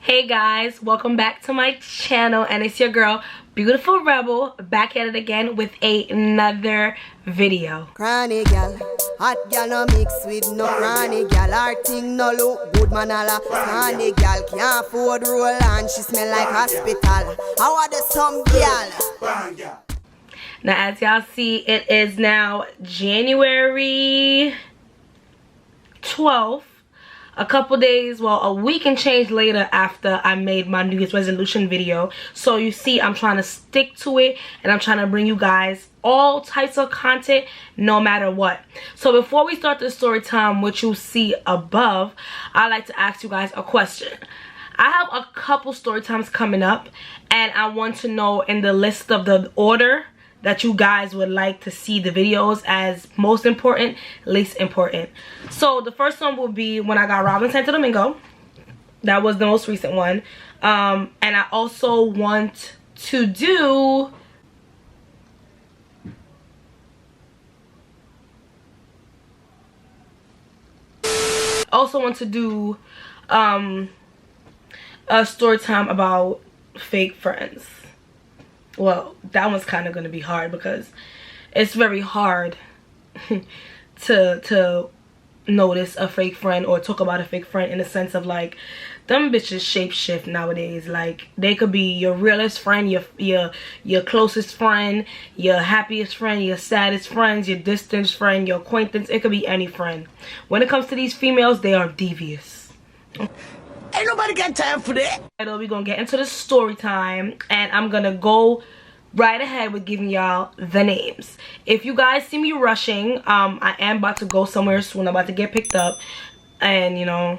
Hey guys, welcome back to my channel, and it's your girl Beautiful Rebel back at it again with another video. Cranny gal, hot gal no mix with no cranny gal. Her thing no look good man ala. Cranny gal can't afford roll and she smell like hospital. How are the some gal? Now as y'all see, it is now January 12th. A couple days, well, a week and change later after I made my New Year's resolution video. So you see, I'm trying to stick to it, and I'm trying to bring you guys all types of content no matter what. So before we start the story time, which you see above, I'd like to ask you guys a question. I have a couple story times coming up, and I want to know in the list of the order that you guys would like to see the videos as most important, least important. So the first one will be when I got Robin Santo Domingo. That was the most recent one. And I also want to do a story time about fake friends. Well, that one's kind of going to be hard because it's very hard to notice a fake friend or talk about a fake friend in the sense of like, them bitches shapeshift nowadays. Like, they could be your realest friend, your closest friend, your happiest friend, your saddest friends, your distant friend, your acquaintance. It could be any friend. When it comes to these females, they are devious. Ain't nobody got time for that. We're gonna get into the story time, and I'm gonna go right ahead with giving y'all the names. If you guys see me rushing, I am about to go somewhere soon. I'm about to get picked up, and you know,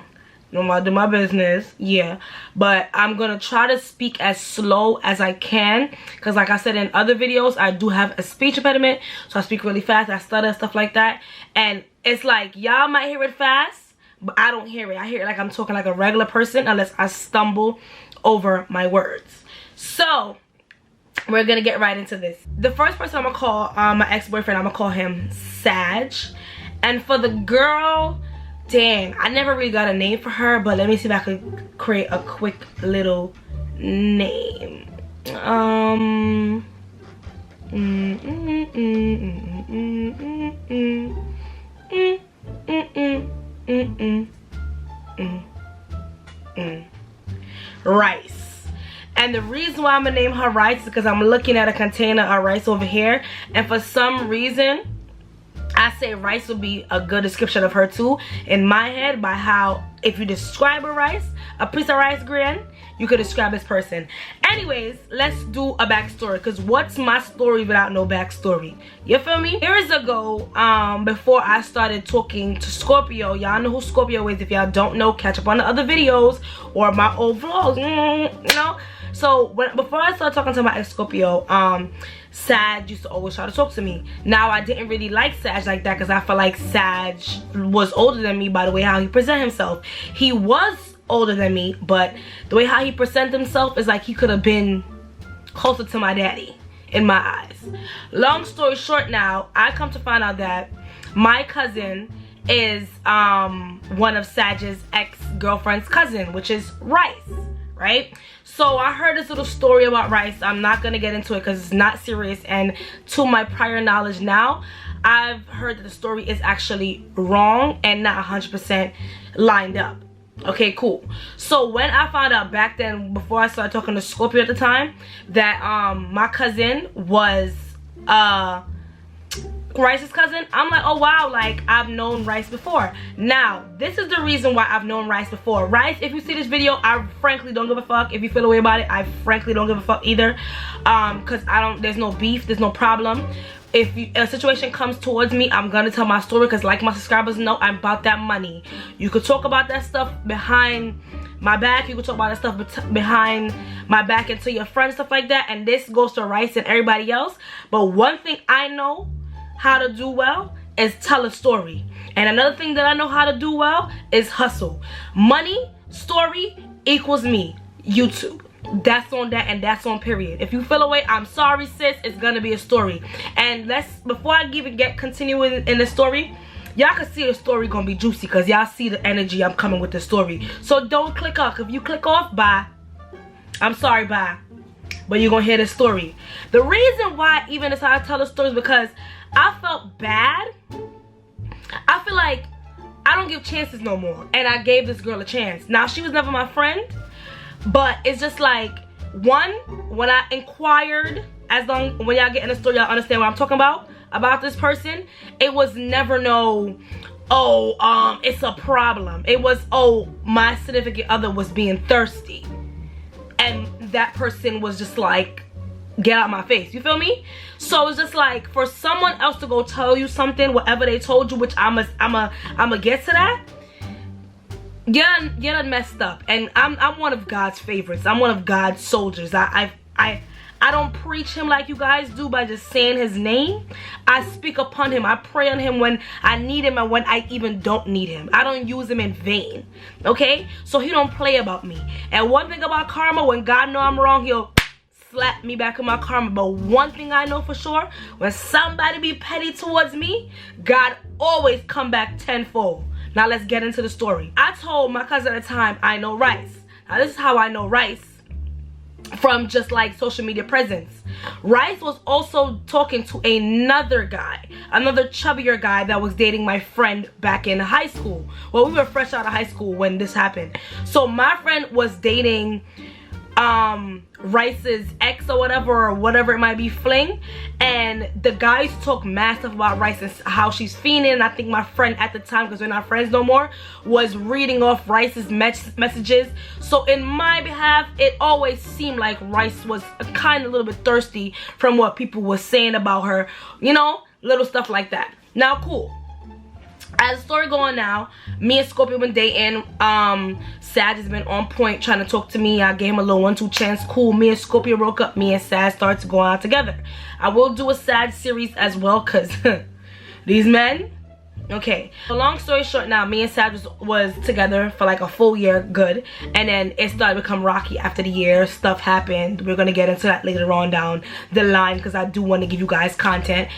I'm about to do my business. Yeah, but I'm gonna try to speak as slow as I can, because like I said in other videos, I do have a speech impediment, so I speak really fast, I stutter, stuff like that. And it's like, y'all might hear it fast, but I don't hear it. I hear it like I'm talking like a regular person unless I stumble over my words. So we're gonna get right into this. The first person I'm gonna call my ex-boyfriend, I'm gonna call him Sag. And for the girl, dang, I never really got a name for her, but let me see if I could create a quick little name. Rice. And the reason why I'm gonna name her Rice is because I'm looking at a container of rice over here, and for some reason I say rice would be a good description of her too in my head, by how if you describe a piece of rice grain, you could describe this person. Anyways, let's do a backstory, because what's my story without no backstory? You feel me? Years ago, before I started talking to Scorpio, y'all know who Scorpio is. If y'all don't know, catch up on the other videos or my old vlogs, you know. So before I started talking to my ex-Scorpio, Sag used to always try to talk to me. Now, I didn't really like Sag like that because I felt like Sag was older than me by the way how he present himself. He was older than me, but the way how he present himself is like he could have been closer to my daddy in my eyes. Long story short, now I come to find out that my cousin is one of Sag's ex-girlfriend's cousin, which is Rice, right? So I heard this little story about Rice. I'm not gonna get into it because it's not serious, and to my prior knowledge now, I've heard that the story is actually wrong and not 100% lined up. Okay, cool. So when I found out back then, before I started talking to Scorpio at the time, that my cousin was Rice's cousin, I'm like, oh wow, like I've known Rice before. Now, this is the reason why I've known Rice before. Rice, if you see this video, I frankly don't give a fuck. If you feel a way about it, I frankly don't give a fuck either. Cause there's no beef, there's no problem. If a situation comes towards me, I'm gonna tell my story, because like my subscribers know, I'm about that money. You could talk about that stuff behind my back, you could talk about that stuff behind my back and to your friends, stuff like that, and this goes to Rice and everybody else. But one thing I know how to do well is tell a story, and another thing that I know how to do well is hustle. Money, story equals me, YouTube. That's on that, and that's on period. If you feel away, I'm sorry sis, it's gonna be a story. And before I even continuing in the story, y'all can see the story gonna be juicy because y'all see the energy I'm coming with the story. So don't click off. If you click off, bye. I'm sorry, bye. But you're gonna hear the story. The reason why I even decided to tell the story is because I felt bad. I feel like I don't give chances no more, and I gave this girl a chance. Now, she was never my friend, but it's just like, one, when I inquired, when y'all get in the story, y'all understand what I'm talking about this person. It was never no, oh, it's a problem. It was, oh, my significant other was being thirsty, and that person was just like, get out my face, you feel me? So it's just like, for someone else to go tell you something, whatever they told you, which I'ma get to that, you done messed up. And I'm one of God's favorites. I'm one of God's soldiers. I don't preach him like you guys do by just saying his name. I speak upon him. I pray on him when I need him and when I even don't need him. I don't use him in vain, okay? So he don't play about me. And one thing about karma, when God know I'm wrong, he'll slap me back in my karma. But one thing I know for sure, when somebody be petty towards me, God always come back tenfold. Now let's get into the story. I told my cousin at the time, I know Rice. Now this is how I know Rice, from just like social media presence. Rice was also talking to another guy, another chubbier guy that was dating my friend back in high school. Well, we were fresh out of high school when this happened. So my friend was dating Rice's ex or whatever it might be, fling, and the guys talk massive about Rice and how she's feeling. And I think my friend at the time, because we're not friends no more, was reading off Rice's messages. So in my behalf, it always seemed like Rice was kind of a little bit thirsty from what people were saying about her, you know, little stuff like that. Now, cool. As the story going now, me and Scorpio been dating. Sag has been on point trying to talk to me. I gave him a little 1-2 chance. Cool. Me and Scorpio broke up. Me and Sag started to go out together. I will do a Sag series as well, because these men. Okay. So long story short now, me and Sag was together for like a full year, good. And then it started to become rocky after the year. Stuff happened. We're going to get into that later on down the line, because I do want to give you guys content.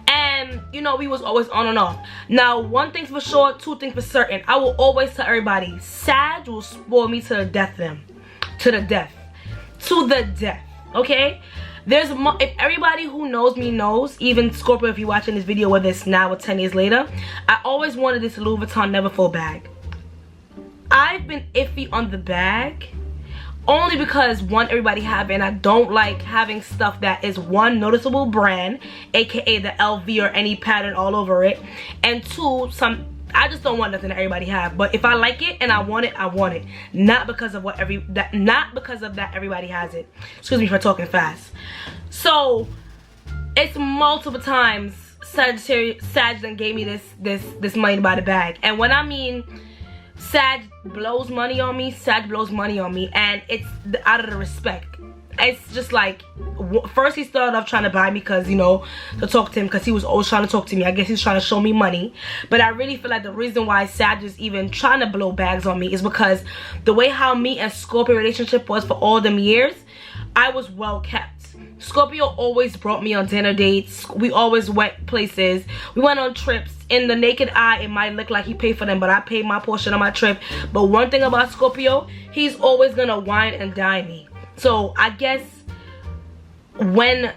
And, you know, we was always on and off. Now, one thing for sure, two things for certain. I will always tell everybody, Sag will spoil me to the death them. To the death. To the death. Okay? If everybody who knows me knows, even Scorpio, if you're watching this video, whether it's now or 10 years later, I always wanted this Louis Vuitton Neverfull bag. I've been iffy on the bag. Only because, one, everybody have it, and I don't like having stuff that is, one, noticeable brand, aka the LV or any pattern all over it, and two, I just don't want nothing that everybody have. But if I like it and I want it, I want it. Not because of not because of that everybody has it. Excuse me for talking fast. So it's multiple times Sag then gave me this money to buy the bag, and when I mean Sag blows money on me, and it's out of the respect. It's just like, first he started off trying to buy me because, you know, to talk to him, because he was always trying to talk to me. I guess he's trying to show me money. But I really feel like the reason why Sag is even trying to blow bags on me is because the way how me and Scorpio relationship was for all them years, I was well kept. Scorpio always brought me on dinner dates. We always went places. We went on trips. In the naked eye, it might look like he paid for them, but I paid my portion of my trip. But one thing about Scorpio, he's always gonna wine and dine me. So I guess when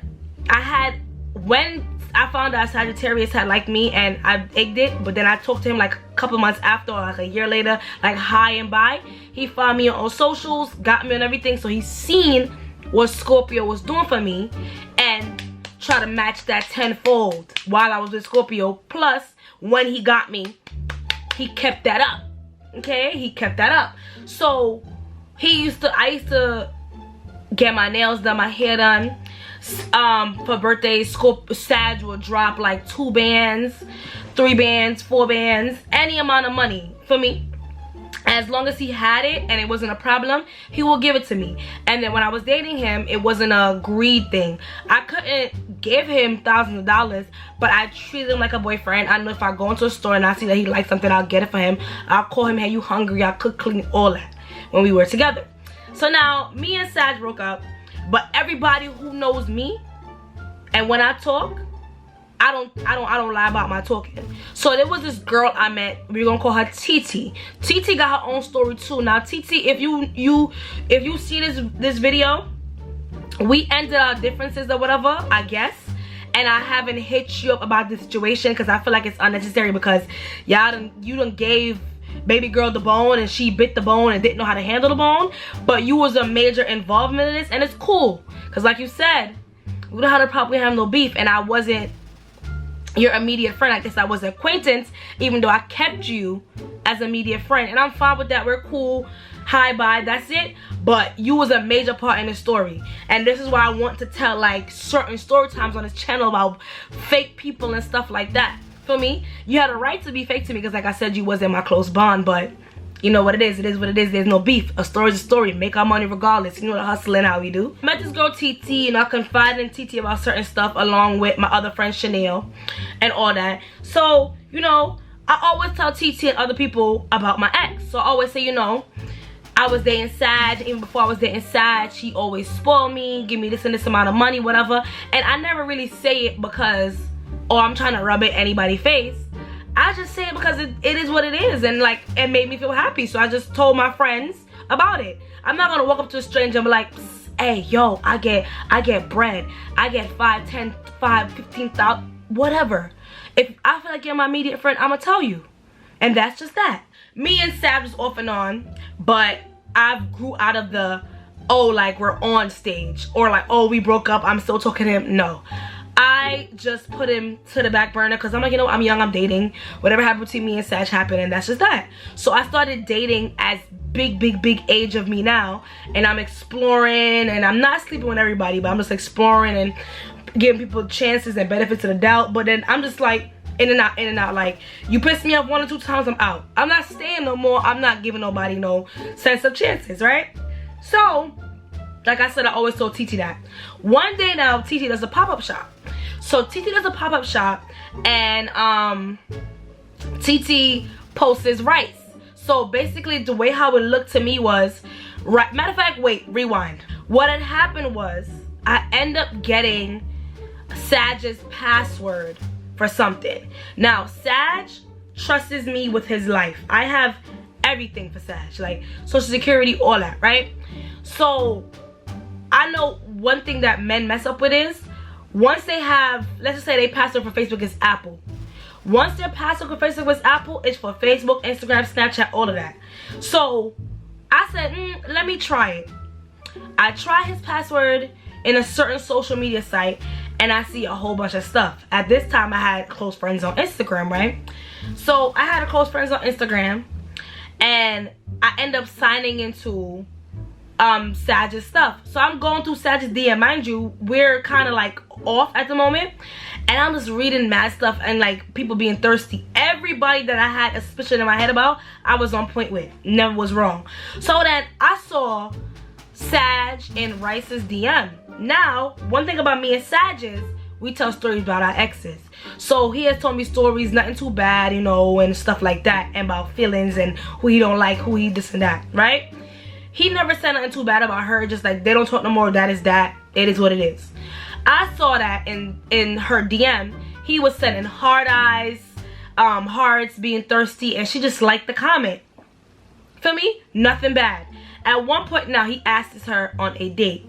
I found out Sagittarius had liked me and I egged it, but then I talked to him like a couple months after, or like a year later, like high and by. He found me on socials, got me on everything, so he's seen what Scorpio was doing for me and try to match that tenfold while I was with Scorpio. Plus, when he got me, he kept that up. Okay, he kept that up. So I used to get my nails done, my hair done. For birthdays, Sag would drop like 2 bands, 3 bands, 4 bands, any amount of money for me. As long as he had it and it wasn't a problem, he will give it to me. And then when I was dating him, it wasn't a greed thing. I couldn't give him thousands of dollars, but I treated him like a boyfriend. I know if I go into a store and I see that he likes something, I'll get it for him. I'll call him, hey, you hungry? I'll cook, clean, all that when we were together. So now, me and Sag broke up, but everybody who knows me, and when I talk, I don't lie about my talking. So there was this girl I met. We're gonna call her TT. TT got her own story too. Now TT, if you see this video, we ended our differences or whatever, I guess. And I haven't hit you up about the situation because I feel like it's unnecessary, because you done gave baby girl the bone and she bit the bone and didn't know how to handle the bone. But you was a major involvement in this, and it's cool because, like you said, we don't have to probably have no beef, and I wasn't your immediate friend. I guess I was an acquaintance, even though I kept you as an immediate friend, and I'm fine with that. We're cool. Hi, bye, that's it. But you was a major part in the story, and this is why I want to tell like certain story times on this channel about fake people and stuff like that. Feel me? You had a right to be fake to me because, like I said, you wasn't my close bond, but you know what it is. It is what it is. There's no beef. A story's a story. Make our money regardless. You know the hustling how we do. I met this girl TT, and I confided in TT about certain stuff along with my other friend Chanel and all that. So, you know, I always tell TT and other people about my ex. So I always say, you know, I was dating Sag. Even before I was dating Sag, she always spoiled me, give me this and this amount of money, whatever. And I never really say it because, oh, I'm trying to rub it in anybody's face. I just say it because it is what it is, and like it made me feel happy. So I just told my friends about it. I'm not gonna walk up to a stranger and be like, hey, yo, I get bread. I get 5, 10, 5, 15,000, whatever. If I feel like you're my immediate friend, I'ma tell you. And that's just that. Me and Sab is off and on, but I grew out of the, oh, like we're on stage, or like, oh, we broke up, I'm still talking to him. No. I just put him to the back burner because I'm like, you know, I'm young, I'm dating. Whatever happened between me and Sag happened, and that's just that. So I started dating as big age of me now, and I'm exploring, and I'm not sleeping with everybody, but I'm just exploring and giving people chances and benefits of the doubt. But then I'm just like in and out. Like, you piss me off 1 or 2 times, I'm out. I'm not staying no more. I'm not giving nobody no sense of chances, right? So like I said, I always told TT that. One day now, TT does a pop-up shop. So TT does a pop-up shop, and TT posts his rice. So basically, the way how it looked to me was, right, matter of fact, wait, rewind. What had happened was, I end up getting Sag's password for something. Now, Sag trusts me with his life. I have everything for Sag, like social security, all that, right? So I know one thing that men mess up with is, once they have, let's just say they password for Facebook is Apple. Once their password for Facebook was Apple, it's for Facebook, Instagram, Snapchat, all of that. So I said, let me try it. I try his password in a certain social media site, and I see a whole bunch of stuff. At this time, I had close friends on Instagram, right? So I had a close friends on Instagram, and I end up signing into Sag's stuff. So I'm going through Sag's DM. Mind you, we're kind of like off at the moment, and I'm just reading mad stuff and like people being thirsty. Everybody that I had a suspicion in my head about, I was on point with. Never was wrong. So then I saw Sag in Rice's DM. Now, one thing about me and Sag is we tell stories about our exes. So he has told me stories, nothing too bad, you know, and stuff like that, and about feelings and who he don't like, who he this and that, right? He never said nothing too bad about her, just like they don't talk no more, that is that, it is what it is. I saw that in her DM, he was sending hard eyes, hearts, being thirsty, and she just liked the comment. Feel me? Nothing bad. At one point now, he asks her on a date.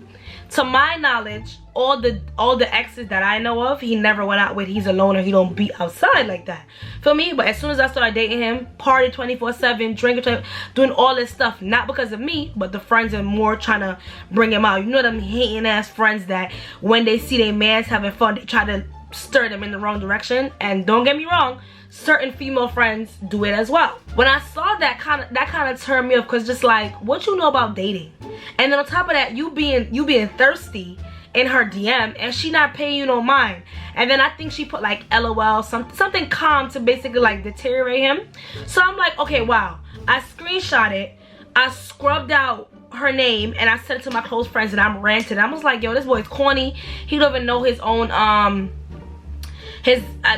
To my knowledge, all the exes that I know of, he never went out with. He's a loner. He don't be outside like that. Feel me? But as soon as I started dating him, party 24/7, drinking, doing all this stuff, not because of me, but the friends are more trying to bring him out. You know them hating ass friends that when they see their mans having fun, they try to stir them in the wrong direction. And don't get me wrong, certain female friends do it as well. When I saw that kind of turned me off, because just like, what you know about dating? And then on top of that, you being thirsty in her DM, and she not paying you no mind. And then I think she put like LOL, something calm to basically like deteriorate him. So I'm like, okay, wow. I screenshot it, I scrubbed out her name, and I sent it to my close friends, and I'm ranting. I was like, yo, this boy's corny. He don't even know his own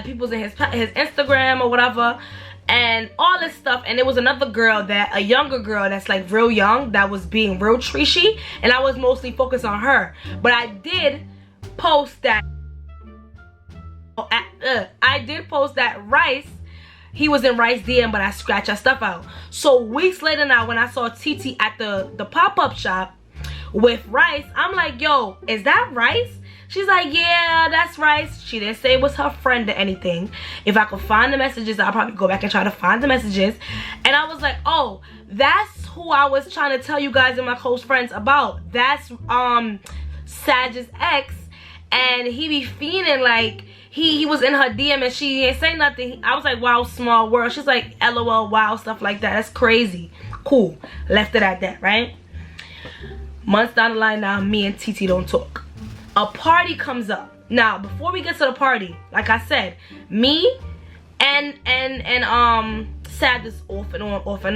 people's in his Instagram or whatever, and all this stuff. And there was another girl, a younger girl that's like real young, that was being real treachy, and I was mostly focused on her. But I did post that I did post that Rice, he was in Rice DM, but I scratched that stuff out. So weeks later now, when I saw TT at the pop-up shop with Rice, I'm like, yo, is that Rice? She's like, yeah, that's Rice. She didn't say it was her friend or anything. If I could find the messages, I'll probably go back and try to find the messages. And I was like, oh, that's who I was trying to tell you guys and my close friends about. That's Sag's ex, and he be fiending like he was in her DM and she didn't say nothing. I was like, wow, small world. She's like, LOL, wow, stuff like that. That's crazy. Cool. Left it at that, right? Months down the line now, me and TT don't talk. A party comes up. Now, before we get to the party, like I said, me and Sag is off and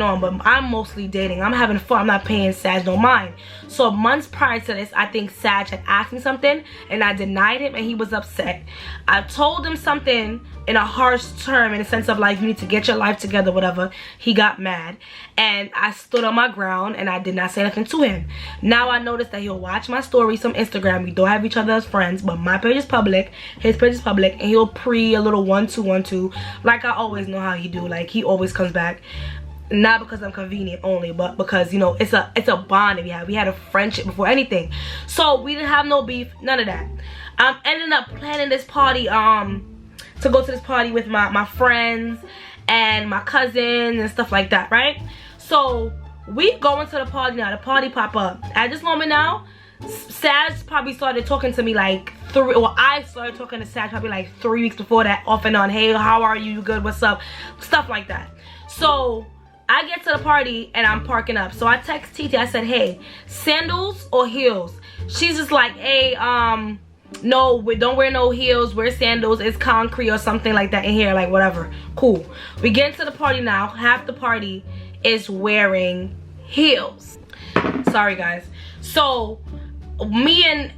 on, but I'm mostly dating. I'm having fun. I'm not paying Sag no mind. So months prior to this, I think Sag had asked me something and I denied him and he was upset. I told him something in a harsh term, in the sense of like, you need to get your life together, whatever. He got mad and I stood on my ground and I did not say nothing to him. Now I noticed that he'll watch my stories on Instagram. We don't have each other as friends, but my page is public, his page is public, and he'll pre a little 1-2-1-2 like I always know how he do. Like, he always comes back, not because I'm convenient only, but because, you know, it's a bond that we had a friendship before anything. So we didn't have no beef, none of that. I'm ending up planning this party to go to this party with my friends and my cousin and stuff like that, right? So we go into the party now. The party pop up. At this moment now, Sag probably started talking to me like I started talking to Sag probably like 3 weeks before that, off and on. Hey, how are you? You good? What's up? Stuff like that. So I get to the party and I'm parking up. So I text TT. I said, hey, sandals or heels? She's just like, hey, no, we don't wear no heels, wear sandals, it's concrete or something like that in here, like whatever. Cool. We get into the party now. Half the party is wearing heels. Sorry guys. So me and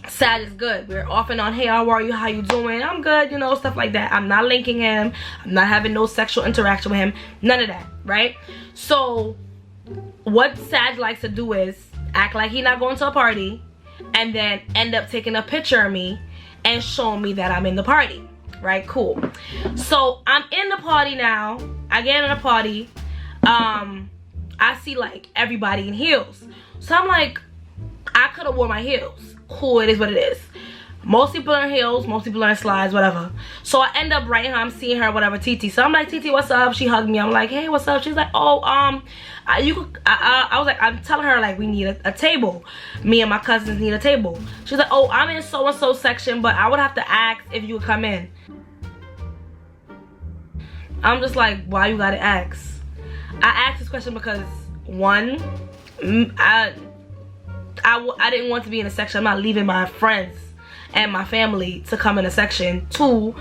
Sag is good. We're off and on. Hey, how are you? How you doing? I'm good, you know, stuff like that. I'm not linking him. I'm not having no sexual interaction with him. None of that, right? So what Sag likes to do is act like he not going to a party and then end up taking a picture of me and showing me that I'm in the party, right? Cool. So I'm in the party now. I get in the party. I see like everybody in heels. So I'm like, I could have worn my heels. Cool, it is what it is. Most people are in heels, most people are in slides, whatever. So I end up writing her, I'm seeing her, whatever, TT. So I'm like, TT, what's up? She hugged me. I'm like, hey, what's up? She's like, oh, I was like, I'm telling her like we need a table. Me and my cousins need a table. She's like, oh, I'm in so-and-so section, but I would have to ask if you would come in. I'm just like, why you gotta ask? I asked this question because one, I didn't want to be in a section. I'm not leaving my friends and my family to come in a section. Two,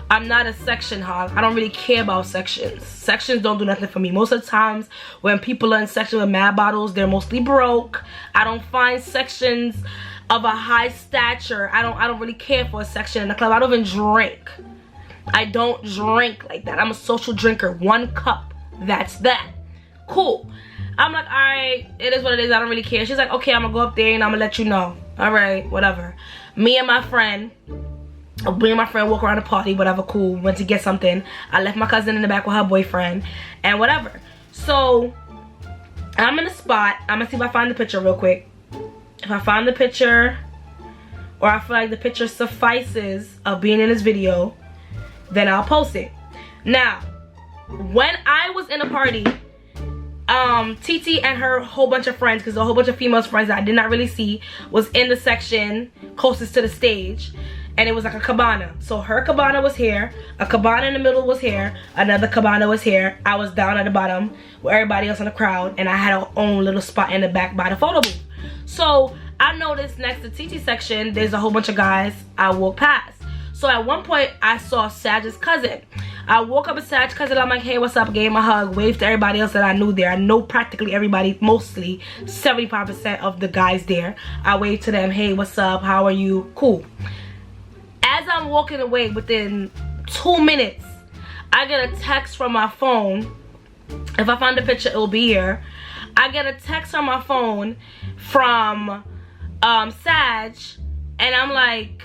I'm not a section hog. I don't really care about sections. Sections don't do nothing for me. Most of the times when people are in sections with mad bottles, they're mostly broke. I don't find sections of a high stature. I don't really care for a section in the club. I don't even drink. I don't drink like that. I'm a social drinker. 1 cup. That's that. Cool. I'm like, alright, it is what it is. I don't really care. She's like, okay, I'm gonna go up there and I'm gonna let you know. Alright, whatever. Me and my friend walk around the party, whatever, cool. Went to get something. I left my cousin in the back with her boyfriend and whatever. So I'm in a spot. I'm gonna see if I find the picture real quick. If I find the picture, or I feel like the picture suffices of being in this video, then I'll post it. Now, when I was in a party, TT and her whole bunch of friends, because a whole bunch of female friends that I did not really see, was in the section closest to the stage, and it was like a cabana. So her cabana was here, a cabana in the middle was here, another cabana was here. I was down at the bottom with everybody else in the crowd, and I had our own little spot in the back by the photo booth. So I noticed next to TT section, there's a whole bunch of guys I walked past. So at one point, I saw Sag's cousin. I woke up with Sag's cousin. I'm like, hey, what's up? Gave him a hug. Waved to everybody else that I knew there. I know practically everybody, mostly 75% of the guys there. I waved to them. Hey, what's up? How are you? Cool. As I'm walking away, within 2 minutes, I get a text from my phone. If I find the picture, it'll be here. I get a text on my phone from Sag, and I'm like,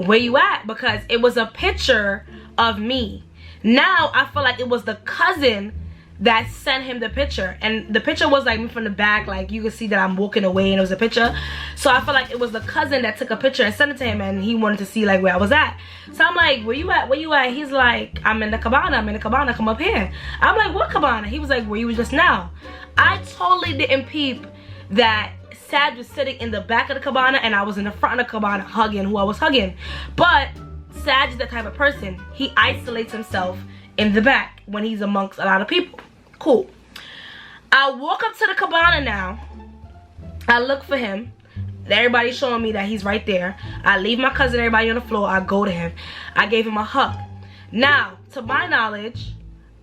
where you at? Because it was a picture of me. Now I feel like it was the cousin that sent him the picture, and the picture was like me from the back, like you can see that I'm walking away and it was a picture. So I feel like it was the cousin that took a picture and sent it to him, and he wanted to see like where I was at. So I'm like, where you at, where you at? He's like, I'm in the cabana, I'm in the cabana, come up here. I'm like, what cabana? He was like, where you was just now. I totally didn't peep that Sag was sitting in the back of the cabana and I was in the front of the cabana hugging who I was hugging. But Sag is the type of person, he isolates himself in the back when he's amongst a lot of people. Cool. I walk up to the cabana now. I look for him. Everybody's showing me that he's right there. I leave my cousin, everybody on the floor. I go to him. I gave him a hug. Now, to my knowledge,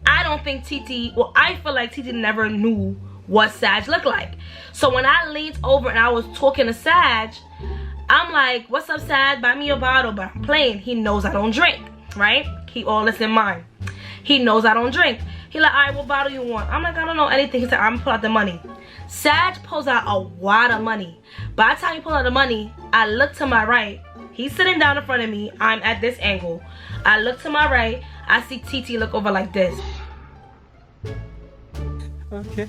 I don't think TT, well, I feel like TT never knew what Sag looked like. So when I leaned over and I was talking to Sag, I'm like, what's up, Sag? Buy me a bottle, but I'm playing. He knows I don't drink, right? Keep all this in mind. He knows I don't drink. He like, all right, what bottle you want? I'm like, I don't know anything. He said, I'm gonna pull out the money. Sag pulls out a wad of money. By the time he pulls out the money, I look to my right. He's sitting down in front of me. I'm at this angle. I look to my right. I see TT look over like this. Okay.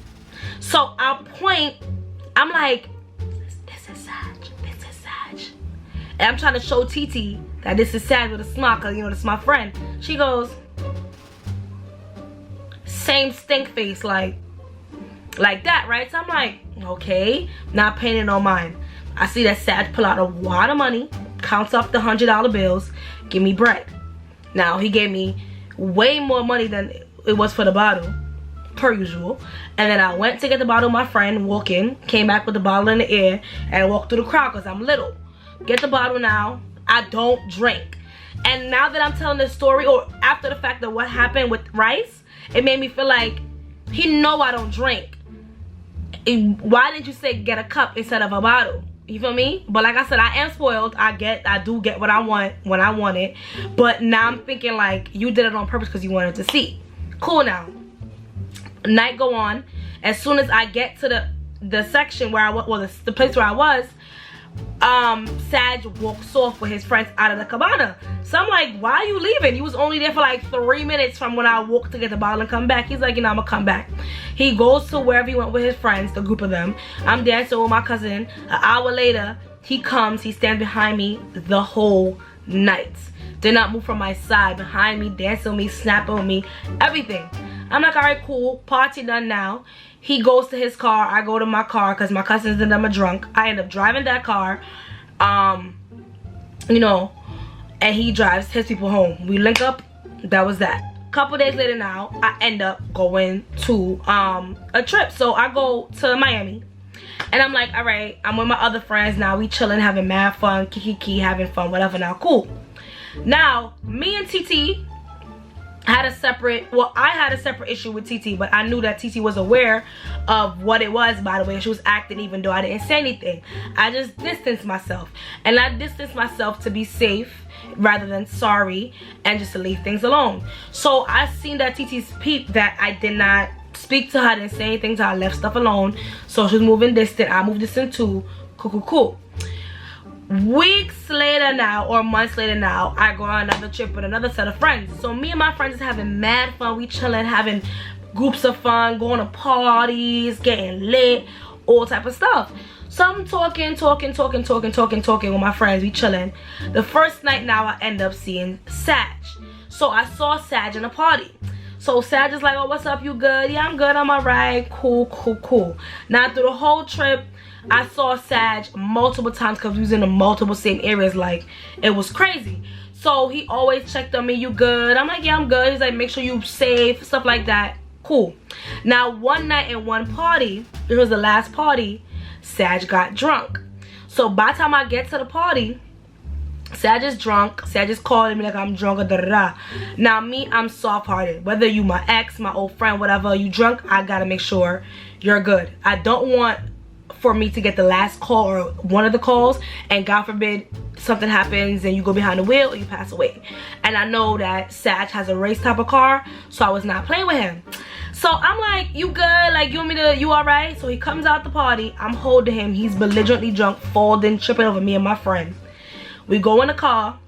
So I point. I'm like, this is Sag. This is Sag. And I'm trying to show TT that this is Sag with a smile, because, you know, this is my friend. She goes, same stink face, like that, right? So I'm like, okay, not paying it no mind. I see that Sag pull out a wad of money, counts up the $100 bills, give me bread. Now he gave me way more money than it was for the bottle, per usual. And then I went to get the bottle of my friend, walk in, came back with the bottle in the air, and walked through the crowd because I'm little. Get the bottle now. I don't drink. And now that I'm telling this story, or after the fact of what happened with Rice, it made me feel like he know I don't drink. Why didn't you say get a cup instead of a bottle? You feel me? But like I said, I am spoiled. I do get what I want when I want it. But now I'm thinking like you did it on purpose because you wanted to see. Cool now. Night go on. As soon as I get to the section where I was, well, the place where I was, Sag walks off with his friends out of the cabana. So I'm like, why are you leaving? You was only there for like 3 minutes from when I walked to get the bottle and come back. He's like, you know, I'm gonna come back. He goes to wherever he went with his friends, the group of them. I'm dancing with my cousin. An hour later, he comes, he stands behind me the whole night. Did not move from my side, behind me, dancing with me, snapping with me, everything. I'm like, all right, cool, party done now. He goes to his car, I go to my car because my cousins and them are drunk. I end up driving that car, you know, and he drives his people home. We link up, that was that. Couple days later now, I end up going to a trip. So I go to Miami, and I'm like, all right, I'm with my other friends now. We chilling, having mad fun, kiki, having fun, whatever now, cool. Now, me and TT had a separate, well, I had a separate issue with TT, but I knew that TT was aware of what it was, by the way. She was acting even though I didn't say anything. I just distanced myself, and I distanced myself to be safe rather than sorry, and just to leave things alone. So I seen that TT's peep that I did not speak to her, didn't say anything to her, I left stuff alone. So she was moving distant, I moved distant too. Cool. Weeks later now, or months later now, I go on another trip with another set of friends. So me and my friends is having mad fun. We chilling, having groups of fun, going to parties, getting lit, all type of stuff. So I'm talking with my friends. We chilling. The first night now, I end up seeing Sag. So I saw Sag in a party. So Sag is like, oh, what's up, you good? Yeah, I'm good, I'm alright. Cool. Now through the whole trip, I saw Sag multiple times because we was in the multiple same areas. Like, it was crazy. So he always checked on me, you good? I'm like, yeah, I'm good. He's like, make sure you safe, stuff like that. Cool. Now one night in one party, it was the last party, Sag got drunk. So by the time I get to the party, Sag is drunk. Sag is calling me like I'm drunk or da-da-da. Now me, I'm soft-hearted. Whether you my ex, my old friend, whatever, you drunk, I gotta make sure you're good. I don't want for me to get the last call or one of the calls, and God forbid something happens and you go behind the wheel or you pass away. And I know that Sag has a race type of car, so I was not playing with him. So I'm like, you good? Like, you want me to, you alright? So he comes out the party, I'm holding him, he's belligerently drunk, falling, tripping over me and my friend. We go in the car,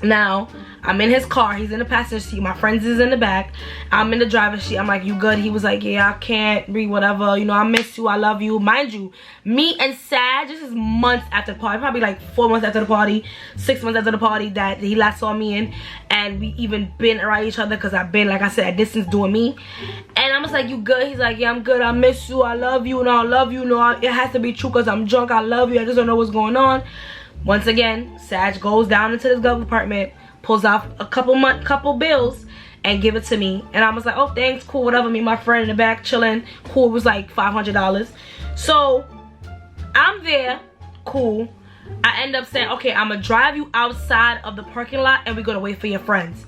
Now, I'm in his car. He's in the passenger seat. My friends is in the back. I'm in the driver's seat. I'm like, you good? He was like, yeah, I can't read whatever. You know, I miss you. I love you. Mind you, me and Sag, this is months after the party. Probably like 4 months after the party, 6 months after the party that he last saw me in. And we even been around each other because I've been, like I said, at distance doing me. And I'm just like, you good? He's like, yeah, I'm good. I miss you. I love you. And I love you. No, it has to be true because I'm drunk. I love you. I just don't know what's going on. Once again, Sag goes down into this glove compartment, pulls off a couple bills, and give it to me. And I was like, oh, thanks, cool, whatever. Me and my friend in the back chilling. Cool, it was like $500. So I'm there, cool. I end up saying, okay, I'm gonna drive you outside of the parking lot and we're gonna wait for your friends.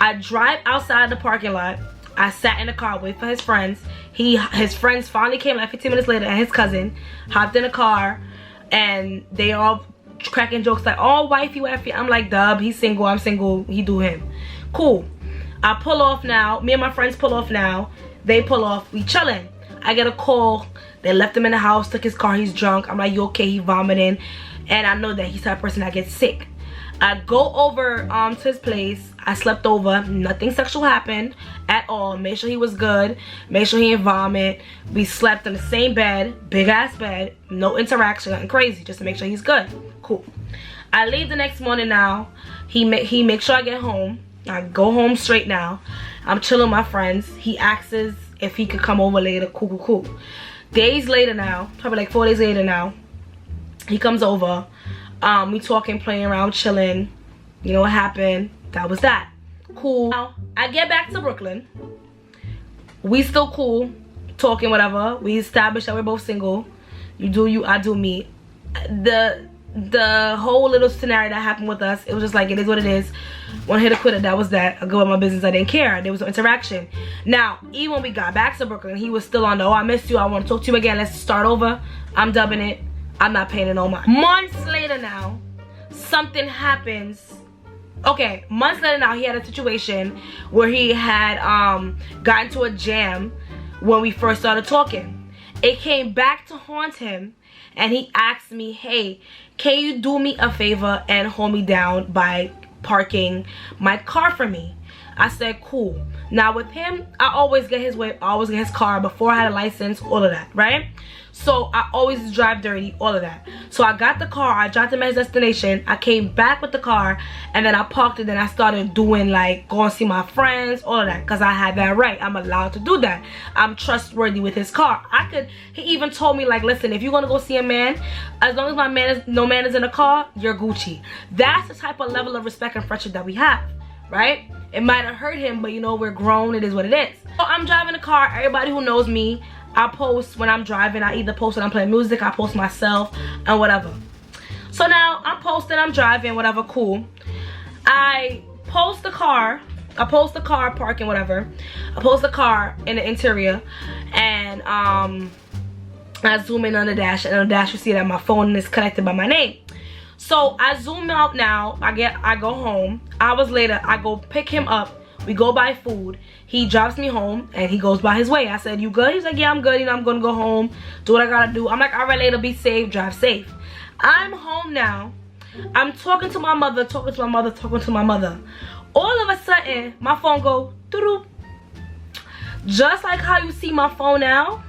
I drive outside the parking lot. I sat in the car, wait for his friends. His friends finally came like 15 minutes later, and his cousin hopped in the car, and they all cracking jokes like, oh, wifey. I'm like, dub, he's single, I'm single, he do him. Cool. I pull off now. Me and my friends pull off now. They pull off. We chilling. I get a call. They left him in the house, took his car, he's drunk. I'm like, you okay? He vomiting. And I know that he's the type of person that gets sick. I go over to his place. I slept over. Nothing sexual happened at all. Made sure he was good. Made sure he didn't vomit. We slept in the same bed. Big ass bed. No interaction. Nothing crazy. Just to make sure he's good. Cool. I leave the next morning now. He makes sure I get home. I go home straight now. I'm chilling with my friends. He asks if he could come over later. Cool. Days later now. Probably like 4 days later now. He comes over. We talking, playing around, chilling. You know what happened? That was that. Cool. Now, I get back to Brooklyn. We still cool. Talking, whatever. We established that we're both single. You do you, I do me. The whole little scenario that happened with us, it was just like, it is what it is. One hit a quitter, that was that. I go about my business, I didn't care. There was no interaction. Now, even when we got back to Brooklyn, he was still on the, oh, I missed you, I want to talk to you again, let's start over. I'm dubbing it. I'm not paying it no mind. Months later now, something happens. Okay, months later now, he had a situation where he had gotten to a jam when we first started talking. It came back to haunt him, and he asked me, hey, can you do me a favor and hold me down by parking my car for me? I said, cool. Now with him, I always get his way, I always get his car before I had a license, all of that, right? So I always drive dirty, all of that. So I got the car, I dropped him at his destination, I came back with the car, and then I parked it, and I started doing like, going to see my friends, all of that, because I had that right. I'm allowed to do that. I'm trustworthy with his car. He even told me like, listen, if you're gonna go see a man, as long as no man is in the car, you're Gucci. That's the type of level of respect and friendship that we have, right? It might have hurt him, but you know, we're grown, it is what it is. So I'm driving the car, everybody who knows me, I post when I'm driving. I either post when I'm playing music, I post myself, and whatever. So now I'm posting, I'm driving, whatever, cool. I post the car parking, whatever. I post the car in the interior, and I zoom in on the dash, and on the dash you see that my phone is connected by my name. So I zoom out now, I go home. Hours later, I go pick him up. We go buy food. He drops me home and he goes by his way. I said, you good? He's like, yeah, I'm good. You know, I'm gonna go home, do what I gotta do. I'm like, all right, later, be safe, drive safe. I'm home now. I'm talking to my mother. All of a sudden, my phone go, doo-doo. Just like how you see my phone now,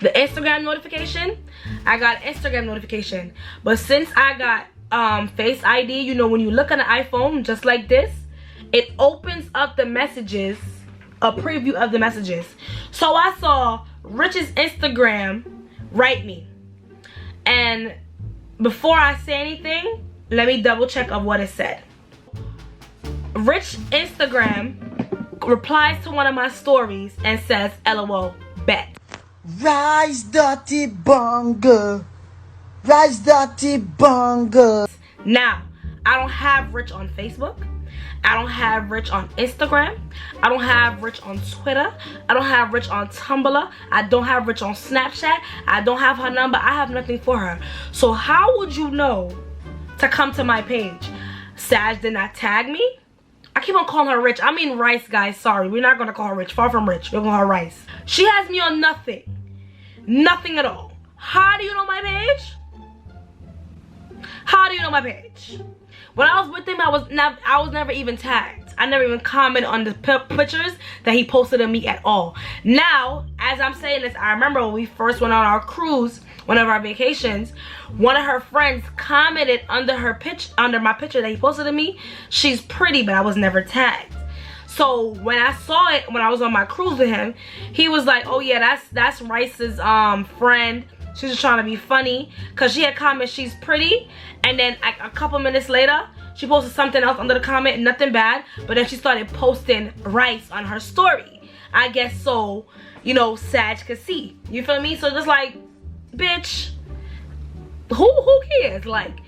the Instagram notification, I got Instagram notification. But since I got Face ID, you know, when you look on the iPhone, just like this, it opens up the messages, a preview of the messages. So I saw Rich's Instagram write me. And before I say anything, let me double check of what it said. Rich Instagram replies to one of my stories and says, LOL, bet. Rise dirty bunga. Rise dirty bunga. Now, I don't have Rich on Facebook. I don't have Rich on Instagram. I don't have Rich on Twitter. I don't have Rich on Tumblr. I don't have Rich on Snapchat. I don't have her number. I have nothing for her. So how would you know to come to my page? Sag did not tag me. I keep on calling her Rich. I mean Rice, guys. Sorry. We're not going to call her Rich. Far from Rich. We're going to call her Rice. She has me on nothing. Nothing at all. How do you know my page? How do you know my page? When I was with him, I was never even tagged. I never even commented on the pictures that he posted of me at all. Now, as I'm saying this, I remember when we first went on our cruise, one of our vacations, one of her friends commented under my picture that he posted of me, she's pretty, but I was never tagged. So when I saw it, when I was on my cruise with him, he was like, oh yeah, that's Rice's friend. She's just trying to be funny, because she had commented she's pretty, and then a couple minutes later, she posted something else under the comment, nothing bad, but then she started posting Rice on her story. I guess so, you know, Sag could see. You feel me? So just like, bitch, who cares? Like,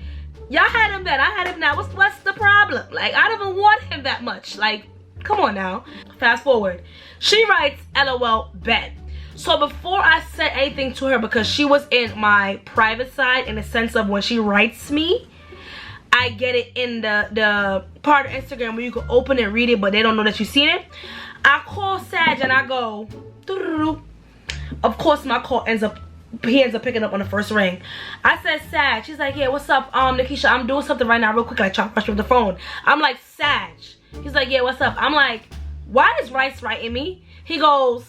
y'all had him then, I had him now. What's the problem? Like, I don't even want him that much. Like, come on now. Fast forward. She writes, LOL, bet. So before I said anything to her, because she was in my private side in the sense of when she writes me, I get it in the part of Instagram where you can open and read it, but they don't know that you've seen it. I call Sag and I go, doo-doo-doo. Of course my call ends up picking up on the first ring. I said, Sag. She's like, yeah, what's up, Nikisha? I'm doing something right now real quick. I try to rush with the phone. I'm like, Sag. He's like, yeah, what's up? I'm like, why is Rice writing me? He goes,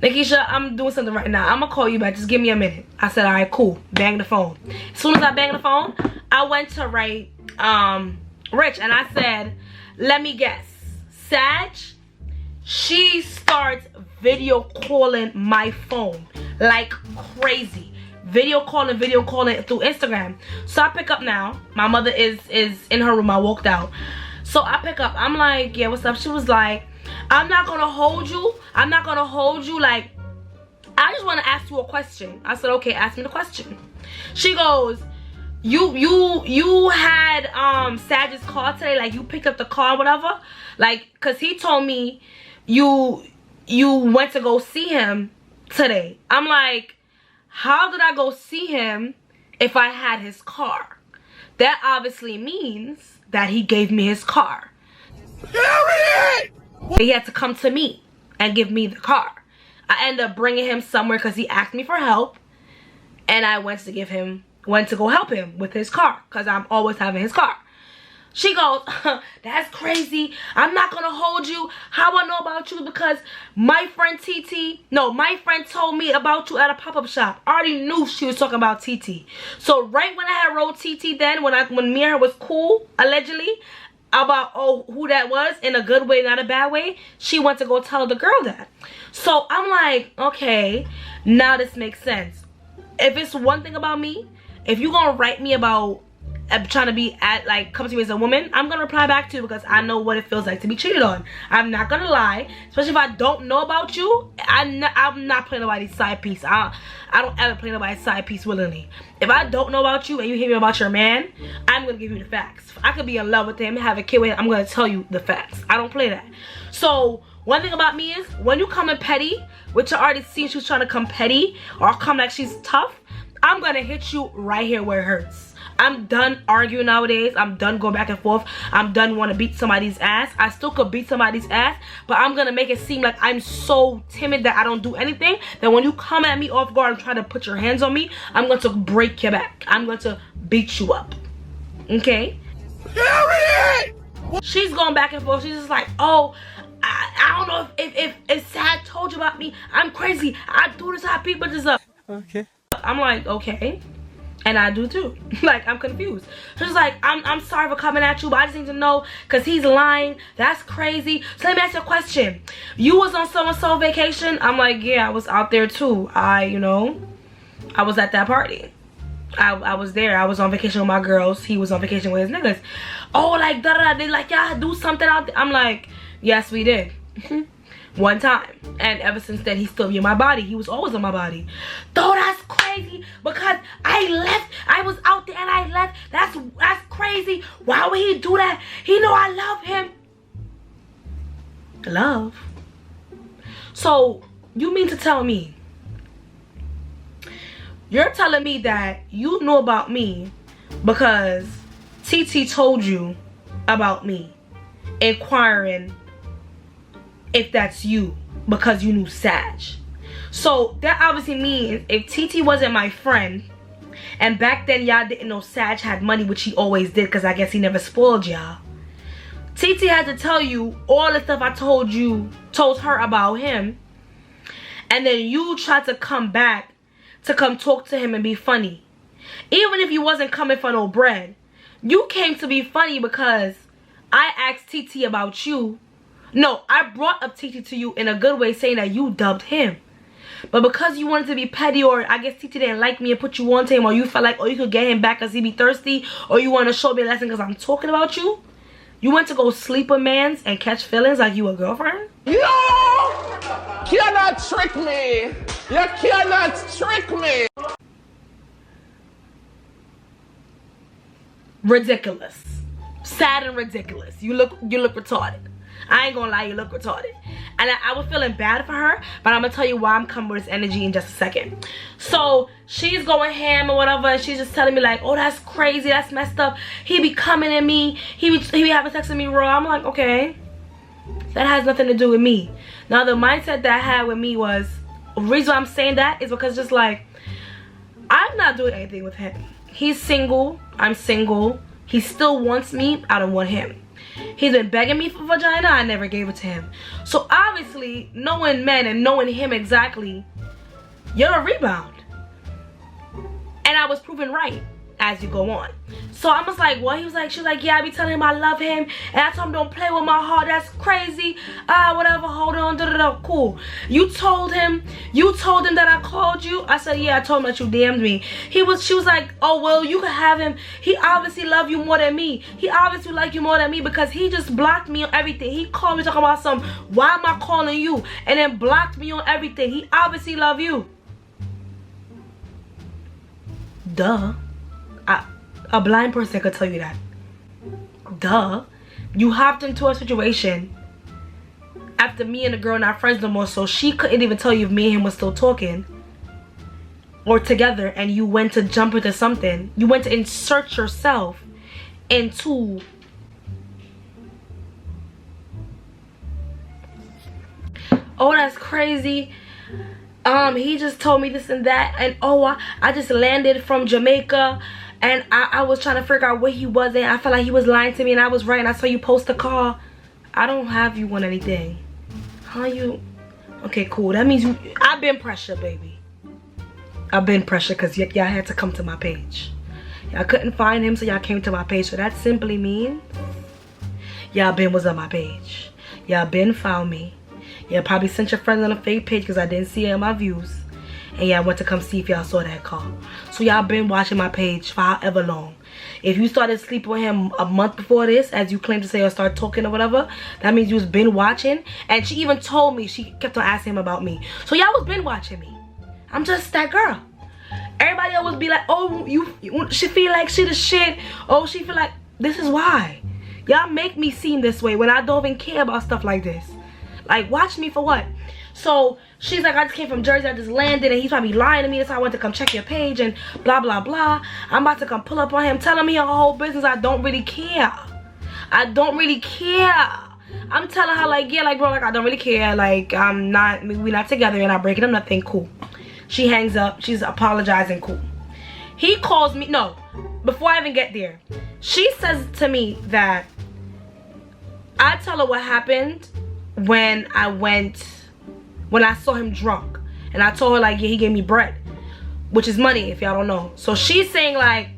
Nikisha, I'm doing something right now. I'm gonna call you back. Just give me a minute. I said, all right, cool. Bang the phone. As soon as I banged the phone, I went to write Rich, and I said, let me guess. Sag, she starts video calling my phone like crazy. Video calling through Instagram. So I pick up now. My mother is in her room. I walked out. So I pick up. I'm like, yeah, what's up? She was like, I'm not gonna hold you. I'm not gonna hold you. Like, I just want to ask you a question. I said, okay, ask me the question. She goes, you had Sag's car today, like you picked up the car or whatever, like, cause he told me you went to go see him today. I'm like, how did I go see him if I had his car? That obviously means that he gave me his car. Period! He had to come to me and give me the car. I ended up bringing him somewhere because he asked me for help, and I went to go help him with his car because I'm always having his car. She goes, that's crazy. I'm not gonna hold you. How I know about you? Because my friend my friend told me about you at a pop-up shop. I already knew she was talking about TT. So right when I had wrote TT, then when me and her was cool, allegedly, about who that was, in a good way, not a bad way, she went to go tell the girl that. So I'm like, okay, now this makes sense. If it's one thing about me, if you gonna write me about trying to be come to me as a woman, I'm gonna reply back to you because I know what it feels like to be cheated on. I'm not gonna lie, especially if I don't know about you. I'm not playing nobody's side piece. I don't ever play nobody's side piece willingly. If I don't know about you and you hear me about your man, I'm gonna give you the facts. I could be in love with him, have a kid with him, I'm gonna tell you the facts. I don't play that. So one thing about me is, when you come in petty, which I already seen she was trying to come petty or come like she's tough, I'm gonna hit you right here where it hurts. I'm done arguing nowadays. I'm done going back and forth. I'm done wanting to beat somebody's ass. I still could beat somebody's ass, but I'm gonna make it seem like I'm so timid that I don't do anything, that when you come at me off guard and try to put your hands on me, I'm going to break your back. I'm going to beat you up. Okay? Period! She's going back and forth. She's just like, oh, I don't know if Sad told you about me. I'm crazy. I do this, how people just up. Okay. I'm like, okay. And I do too. Like, I'm confused. She's like, I'm sorry for coming at you, but I just need to know because he's lying. That's crazy. So let me ask you a question. You was on so-and-so vacation? I'm like, yeah, I was out there too. I was at that party. I was there. I was on vacation with my girls. He was on vacation with his niggas. Oh, like, da-da-da. They like, y'all do something out there. I'm like, yes, we did. One time, and ever since then he's still in my body. He was always in my body. Though that's crazy because I left. I was out there and I left. That's crazy. Why would he do that? He know I love him. Love. So you mean to tell me you're telling me that you know about me because TT told you about me, inquiring if that's you because you knew Sag? So that obviously means if TT wasn't my friend And back then, y'all didn't know Sag had money, which he always did, because I guess he never spoiled y'all. TT had to tell you all the stuff I told her about him. And then you tried to come back to come talk to him and be funny. Even if you wasn't coming for no bread, you came to be funny because I asked TT about you. No, I brought up TT to you in a good way, saying that you dubbed him. But because you wanted to be petty, or I guess TT didn't like me and put you on to him, or you felt like, oh, you could get him back because he be thirsty, or you want to show me a lesson because I'm talking about you, you went to go sleep with mans and catch feelings like you a girlfriend? You cannot trick me. You cannot trick me. Ridiculous. Sad and ridiculous. You look retarded. I ain't gonna lie, you look retarded. And I was feeling bad for her, but I'm gonna tell you why I'm coming with this energy in just a second. So she's going ham or whatever, and she's just telling me like, oh, that's crazy, that's messed up. He be coming at me, he be having sex with me raw. I'm like, okay, that has nothing to do with me. Now the mindset that I had with me was, the reason why I'm saying that is because just like, I'm not doing anything with him. He's single, I'm single. He still wants me, I don't want him. He's been begging me for vagina, I never gave it to him. So obviously, knowing men and knowing him exactly, you're a rebound. And I was proven right as you go on. So I was like, well, she was like, yeah, I be telling him I love him. And I told him, don't play with my heart, that's crazy. Whatever, hold on, cool. You told him that I called you? I said, yeah, I told him that you DM'd me. She was like, oh, well, you can have him. He obviously love you more than me. He obviously like you more than me because he just blocked me on everything. He called me talking about some, why am I calling you? And then blocked me on everything. He obviously love you. Duh. A blind person could tell you that. Duh. You hopped into a situation after me and the girl not friends no more, so she couldn't even tell you if me and him was still talking or together, and you went to jump into something. You went to insert yourself into oh, that's crazy. He just told me this and that, and oh, I just landed from Jamaica, and I was trying to figure out where he was, and I felt like he was lying to me, and I was right, and I saw you post a car. I don't have you on anything. How you? Okay, cool. That means I've been pressured, baby. I've been pressured because y'all had to come to my page. Y'all couldn't find him, so y'all came to my page. So that simply means y'all been was on my page. Y'all been found me. Y'all probably sent your friends on a fake page because I didn't see it in my views. And y'all went to come see if y'all saw that call. So y'all been watching my page for however long. If you started sleeping with him a month before this, as you claim to say, or start talking or whatever, that means you was been watching. And she even told me, she kept on asking him about me. So y'all was been watching me. I'm just that girl. Everybody always be like, oh, she feel like she the shit. Oh, she feel like, this is why. Y'all make me seem this way when I don't even care about stuff like this. Like, watch me for what? So she's like, I just came from Jersey, I just landed, and he's probably lying to me. That's why I went to come check your page and blah blah blah. I'm about to come pull up on him, telling me her whole business. I don't really care. I don't really care. I'm telling her like, yeah, like bro, like I don't really care. Like we're not together, and I'm breaking up nothing. Cool. She hangs up. She's apologizing. Cool. He calls me. No, before I even get there, she says to me that I tell her what happened when I saw him drunk, and I told her like, yeah, he gave me bread, which is money if y'all don't know. So she's saying like,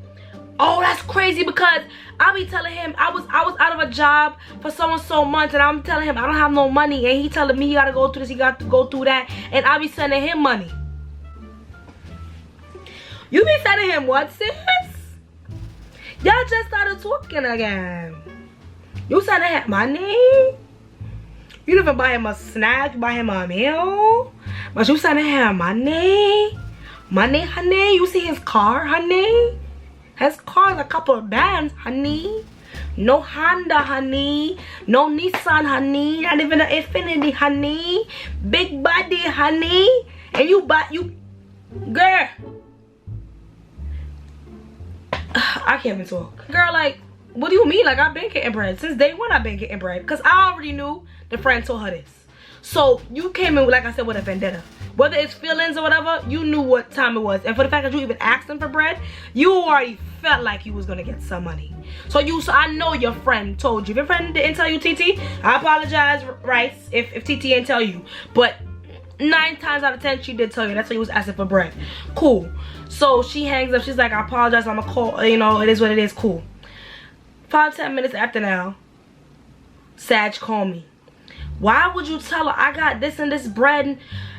oh, that's crazy because I be telling him I was out of a job for so months, and I'm telling him I don't have no money, and he telling me he gotta go through this, he got to go through that, and I be sending him money. You be sending him what, sis? Y'all just started talking again. You sending him money? You didn't even buy him a snack, buy him a meal. But you sending him money? Money, honey? You see his car, honey? His car's a couple of bands, honey. No Honda, honey. No Nissan, honey. Not even an Infiniti, honey. Big body, honey. And you girl. I can't even talk. Girl, like, what do you mean? Like, I've been getting bread. Since day one, I've been getting bread. Because I already knew the friend told her this. So, you came in, like I said, with a vendetta. Whether it's feelings or whatever, you knew what time it was. And for the fact that you even asked him for bread, you already felt like you was gonna get some money. So I know your friend told you. If your friend didn't tell you, TT, I apologize, Rice, if TT didn't tell you. But 9 times out of 10, she did tell you. That's why you was asking for bread. Cool. So she hangs up. She's like, I apologize. I'm gonna call. You know, it is what it is. Cool. 5-10 minutes after now, Sag called me. Why would you tell her I got this and this bread?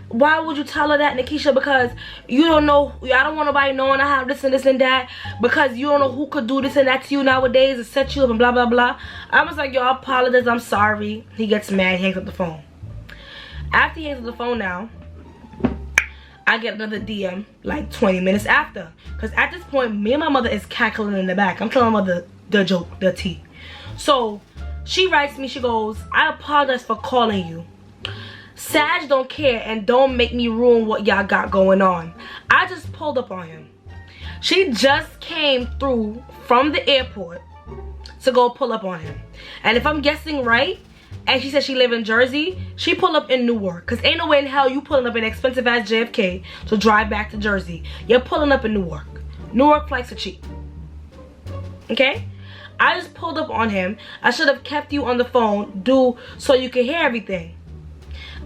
Why would you tell her that, Nikisha? Because you don't know. I don't want nobody knowing I have this and this and that. Because you don't know who could do this and that to you nowadays and set you up and blah, blah, blah. I was like, yo, I apologize. I'm sorry. He gets mad. He hangs up the phone. After he hangs up the phone now, I get another DM like 20 minutes after. Because at this point, me and my mother is cackling in the back. I'm telling my mother the joke, the tea. So she writes me, she goes, I apologize for calling you. Sag don't care and don't make me ruin what y'all got going on. I just pulled up on him. She just came through from the airport to go pull up on him. And if I'm guessing right, and she said she live in Jersey, she pulled up in Newark. Because ain't no way in hell you pulling up in expensive ass JFK to drive back to Jersey. You're pulling up in Newark. Newark flights are cheap. Okay? I just pulled up on him. I should have kept you on the phone so you can hear everything.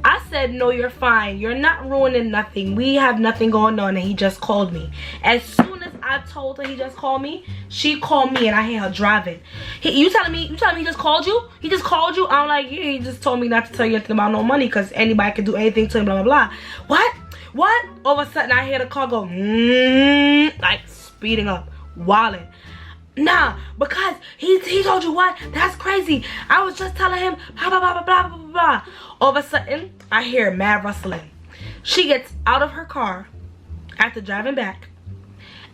I said, no, you're fine. You're not ruining nothing. We have nothing going on, and he just called me. As soon as I told her he just called me, she called me, and I hear her driving. You telling me he just called you? He just called you? I'm like, yeah, he just told me not to tell you anything about no money because anybody can do anything to him, blah, blah, blah. What? All of a sudden, I hear the car go, like speeding up, wilding. Nah, because he told you what? That's crazy. I was just telling him blah, blah, blah, blah, blah, blah, blah. All of a sudden, I hear mad rustling. She gets out of her car after driving back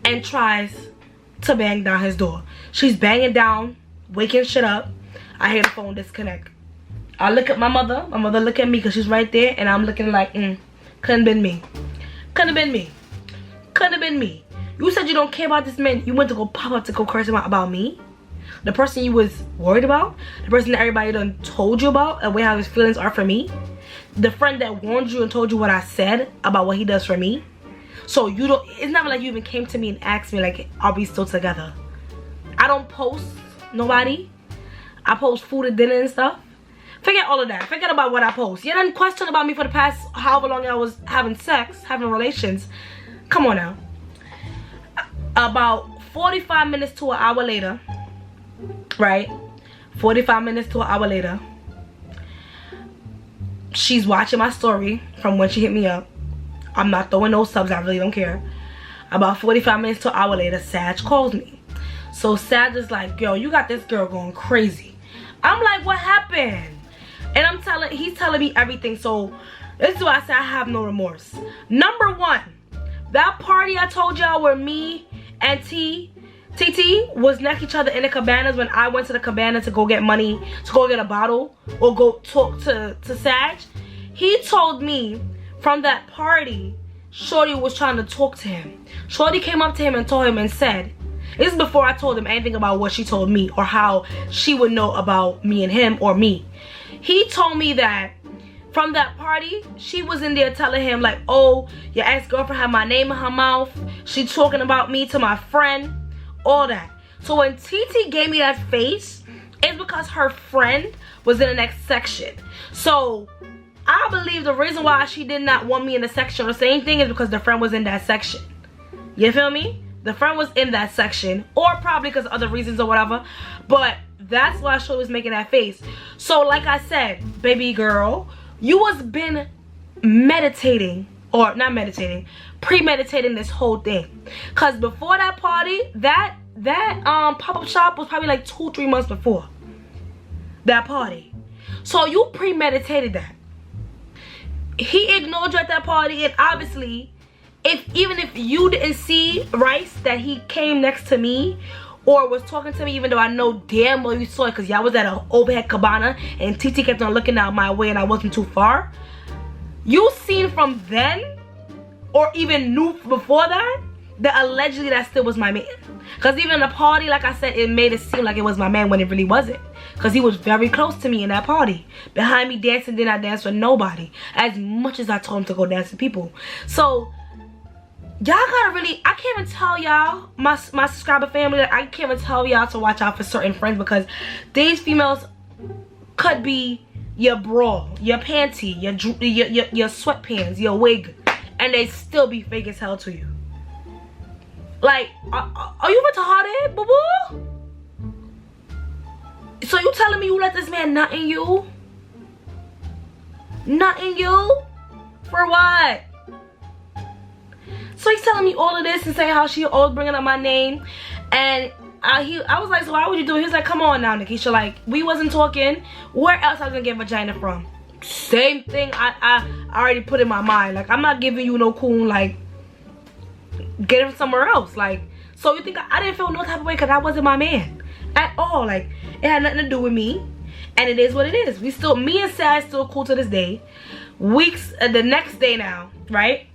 and tries to bang down his door. She's banging down, waking shit up. I hear the phone disconnect. I look at my mother. My mother look at me because she's right there, and I'm looking like, couldn't been me. Couldn't have been me. Couldn't have been me. You said you don't care about this man. You went to go pop up to go curse him out about me? The person you was worried about? The person that everybody done told you about and how his feelings are for me? The friend that warned you and told you what I said about what he does for me? So you don't, it's not like you even came to me and asked me like, are we still together? I don't post nobody. I post food and dinner and stuff. Forget all of that. Forget about what I post. You didn't question about me for the past however long I was having sex, having relations. Come on now. About 45 minutes to an hour later, right? 45 minutes to an hour later, she's watching my story from when she hit me up. I'm not throwing no subs, I really don't care. About 45 minutes to an hour later, Sag calls me. So Sag is like, yo, you got this girl going crazy. I'm like, what happened? And he's telling me everything. So this is why I say I have no remorse. Number one, that party I told y'all where me and TT was next to each other in the cabanas when I went to the cabana to go get money, to go get a bottle, or go talk to Sag. He told me from that party, Shorty was trying to talk to him. Shorty came up to him and told him and said, this is before I told him anything about what she told me or how she would know about me and him or me. He told me that from that party, she was in there telling him like, oh, your ex-girlfriend had my name in her mouth. She talking about me to my friend, all that. So when TT gave me that face, it's because her friend was in the next section. So I believe the reason why she did not want me in the section or say anything is because the friend was in that section. You feel me? The friend was in that section, or probably because of other reasons or whatever. But that's why she was making that face. So like I said, baby girl, you was been meditating, or not meditating, premeditating this whole thing. Cause before that party, that pop-up shop was probably like 2-3 months before that party. So you premeditated that. He ignored you at that party, and obviously, even if you didn't see Rice that he came next to me or was talking to me, even though I know damn well you saw it because y'all was at an overhead cabana and TT kept on looking out my way and I wasn't too far. You seen from then, or even knew before that allegedly that still was my man. Because even the party, like I said, it made it seem like it was my man when it really wasn't. because he was very close to me in that party. Behind me dancing, did not dance with nobody. As much as I told him to go dance with people. So y'all gotta really, I can't even tell y'all, my subscriber family, that I can't even tell y'all to watch out for certain friends, because these females could be your bra, your panty, your sweatpants, your wig, and they still be fake as hell to you. Like, are you retarded, boo boo? So you telling me you let this man nut in you? Nut in you? For what? So he's telling me all of this and saying how she always bringing up my name. And I was like, so why would you do it? He was like, come on now, Nikisha. Like, we wasn't talking. Where else I was going to get vagina from? Same thing I already put in my mind. Like, I'm not giving you no coon, like, get it from somewhere else. Like, so you think I didn't feel no type of way because that wasn't my man. At all. Like, it had nothing to do with me. And it is what it is. We still, me and Sag still cool to this day. The next day now, right?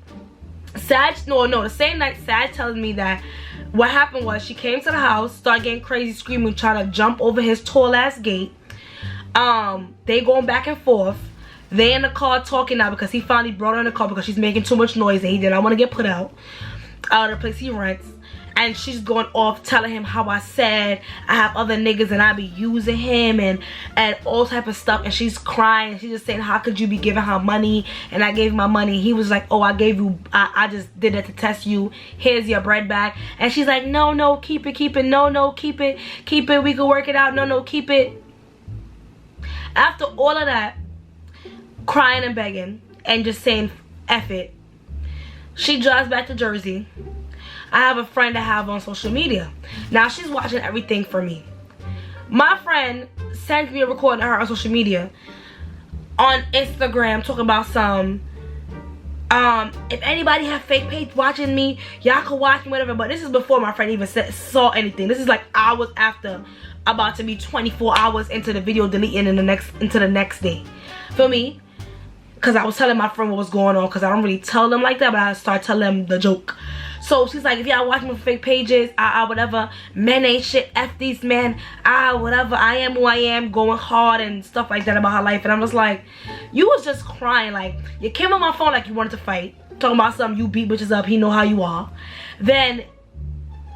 The same night, Sag tells me that what happened was she came to the house, started getting crazy, screaming, trying to jump over his tall ass gate. They going back and forth. They in the car talking now because he finally brought her in the car because she's making too much noise and he did not want to get put out of the place he rents. And she's going off telling him how I said I have other niggas and I be using him and all type of stuff. And she's crying. She's just saying, how could you be giving her money? And I gave my money. He was like, oh, I gave you, I just did it to test you. Here's your bread back. And she's like, no, keep it. No, keep it. We can work it out. No, keep it. After all of that, crying and begging and just saying F it, she drives back to Jersey. I have a friend I have on social media. Now she's watching everything for me. My friend sends me a recording of her on social media on Instagram talking about some if anybody have fake page watching me, y'all can watch me, whatever. But this is before my friend even saw anything. This is like hours after, about to be 24 hours into the video deleting into the next day. Feel me? Because I was telling my friend what was going on, because I don't really tell them like that, but I start telling them the joke. So she's like, if y'all watch me for fake pages, whatever, men ain't shit, F these men, whatever, I am who I am, going hard and stuff like that about her life. And I'm just like, you was just crying. Like, you came on my phone like you wanted to fight, talking about something, you beat bitches up, he know how you are. Then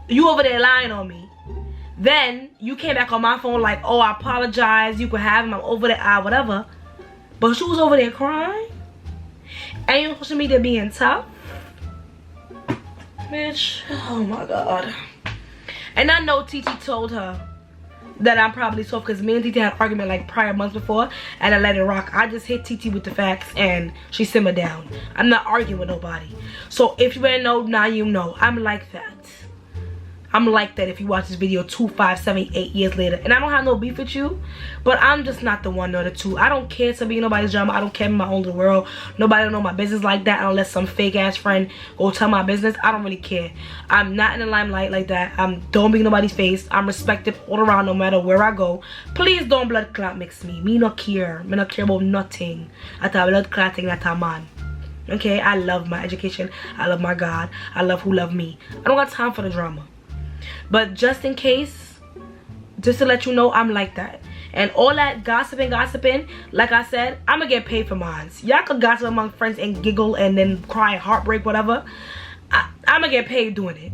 you over there lying on me. Then you came back on my phone like, oh, I apologize, you could have him, I'm over there, whatever. But she was over there crying. And you on social media being tough. Bitch, oh my god. And I know TT told her that I'm probably soft, because me and TT had an argument like prior months before and I let it rock. I just hit TT with the facts and she simmered down. I'm not arguing with nobody. So if you didn't know, now you know. I'm like that. I'm like that if you watch this video 2, 5, 7, 8 years later. And I don't have no beef with you, but I'm just not the one or the two. I don't care to be nobody's drama. I don't care in my own little world. Nobody don't know my business like that unless some fake ass friend go tell my business. I don't really care. I'm not in the limelight like that. Don't be nobody's face. I'm respected all around no matter where I go. Please don't blood clot mix me. Me not care. Me not care about nothing. I thought blood clotting that a man. Okay, I love my education. I love my God. I love who love me. I don't got time for the drama. But just in case, just to let you know, I'm like that. And all that gossiping, like I said, I'm gonna get paid for mine. Y'all could gossip among friends and giggle and then cry, heartbreak, whatever. I'm gonna get paid doing it.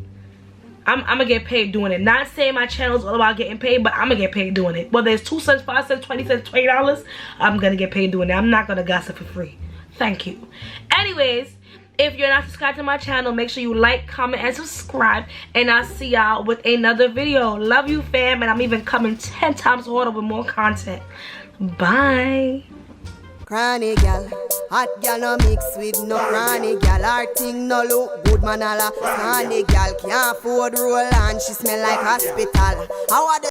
I'm gonna get paid doing it. Not saying my channel's all about getting paid, but I'm gonna get paid doing it. Whether it's 2 cents, 5 cents, 20 cents, $20, I'm gonna get paid doing it. I'm not gonna gossip for free. Thank you. Anyways, if you're not subscribed to my channel, make sure you like, comment, and subscribe. And I'll see y'all with another video. Love you, fam. And I'm even coming 10 times harder with more content. Bye. Cranny gal, hot gal no mix with no cranny gal. Her thing no look good, man. Cranny gal can't afford roll and she smell like hospital. How are the